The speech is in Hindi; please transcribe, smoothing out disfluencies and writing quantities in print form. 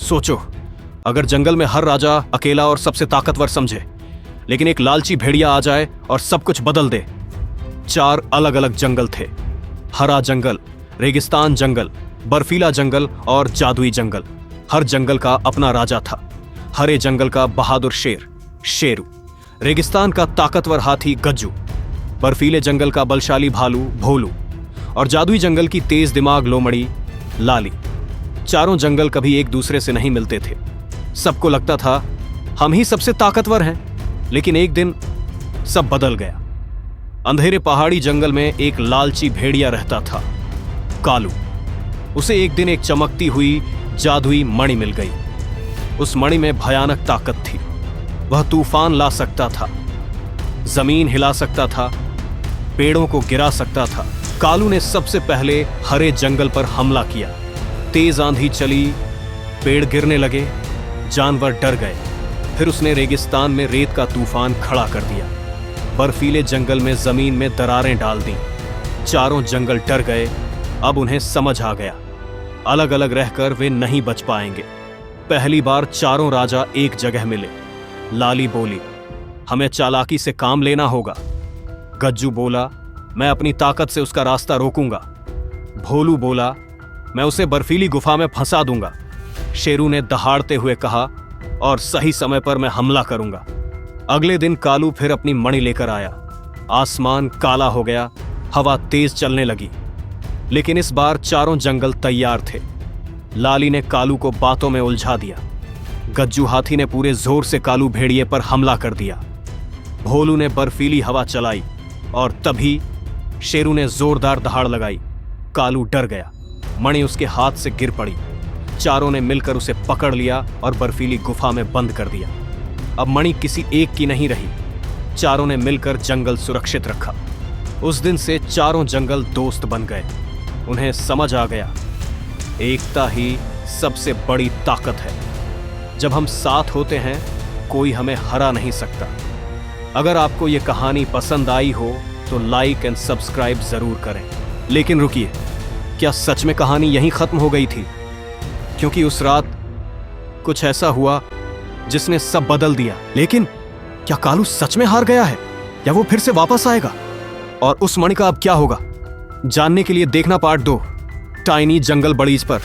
सोचो, अगर जंगल में हर राजा अकेला और सबसे ताकतवर समझे, लेकिन एक लालची भेड़िया आ जाए और सब कुछ बदल दे। 4 अलग अलग जंगल थे। हरा जंगल, रेगिस्तान जंगल, बर्फीला जंगल और जादुई जंगल। हर जंगल का अपना राजा था। हरे जंगल का बहादुर शेर शेरू, रेगिस्तान का ताकतवर हाथी गज्जू, बर्फीले जंगल का बलशाली भालू भोलू और जादुई जंगल की तेज दिमाग लोमड़ी लाली। चारों जंगल कभी एक दूसरे से नहीं मिलते थे। सबको लगता था हम ही सबसे ताकतवर हैं, लेकिन एक दिन सब बदल गया। अंधेरे पहाड़ी जंगल में एक लालची भेड़िया रहता था, कालू। उसे एक दिन एक चमकती हुई जादुई मणि मिल गई। उस मणि में भयानक ताकत थी। वह तूफान ला सकता था, जमीन हिला सकता था, पेड़ों को गिरा सकता था। कालू ने सबसे पहले हरे जंगल पर हमला किया। तेज आंधी चली, पेड़ गिरने लगे, जानवर डर गए। फिर उसने रेगिस्तान में रेत का तूफान खड़ा कर दिया। बर्फीले जंगल में जमीन में दरारें डाल दी। चारों जंगल डर गए। अब उन्हें समझ आ गया, अलग अलग रहकर वे नहीं बच पाएंगे। पहली बार चारों राजा एक जगह मिले। लाली बोली, हमें चालाकी से काम लेना होगा। गज्जू बोला, मैं अपनी ताकत से उसका रास्ता रोकूंगा। भोलू बोला, मैं उसे बर्फीली गुफा में फंसा दूंगा। शेरू ने दहाड़ते हुए कहा, और सही समय पर मैं हमला करूंगा। अगले दिन कालू फिर अपनी मणि लेकर आया। आसमान काला हो गया, हवा तेज चलने लगी। लेकिन इस बार चारों जंगल तैयार थे। लाली ने कालू को बातों में उलझा दिया। गज्जू हाथी ने पूरे जोर से कालू भेड़िए पर हमला कर दिया। भोलू ने बर्फीली हवा चलाई और तभी शेरू ने जोरदार दहाड़ लगाई। कालू डर गया। मणि उसके हाथ से गिर पड़ी। चारों ने मिलकर उसे पकड़ लिया और बर्फीली गुफा में बंद कर दिया। अब मणि किसी एक की नहीं रही। चारों ने मिलकर जंगल सुरक्षित रखा। उस दिन से चारों जंगल दोस्त बन गए। उन्हें समझ आ गया, एकता ही सबसे बड़ी ताकत है। जब हम साथ होते हैं, कोई हमें हरा नहीं सकता। अगर आपको यह कहानी पसंद आई हो तो लाइक एंड सब्सक्राइब जरूर करें। लेकिन रुकिए, क्या सच में कहानी यहीं खत्म हो गई थी? क्योंकि उस रात कुछ ऐसा हुआ जिसने सब बदल दिया। लेकिन क्या कालू सच में हार गया है या वो फिर से वापस आएगा? और उस मणि का अब क्या होगा? जानने के लिए देखना पार्ट 2 टाइनी जंगल बडीज पर।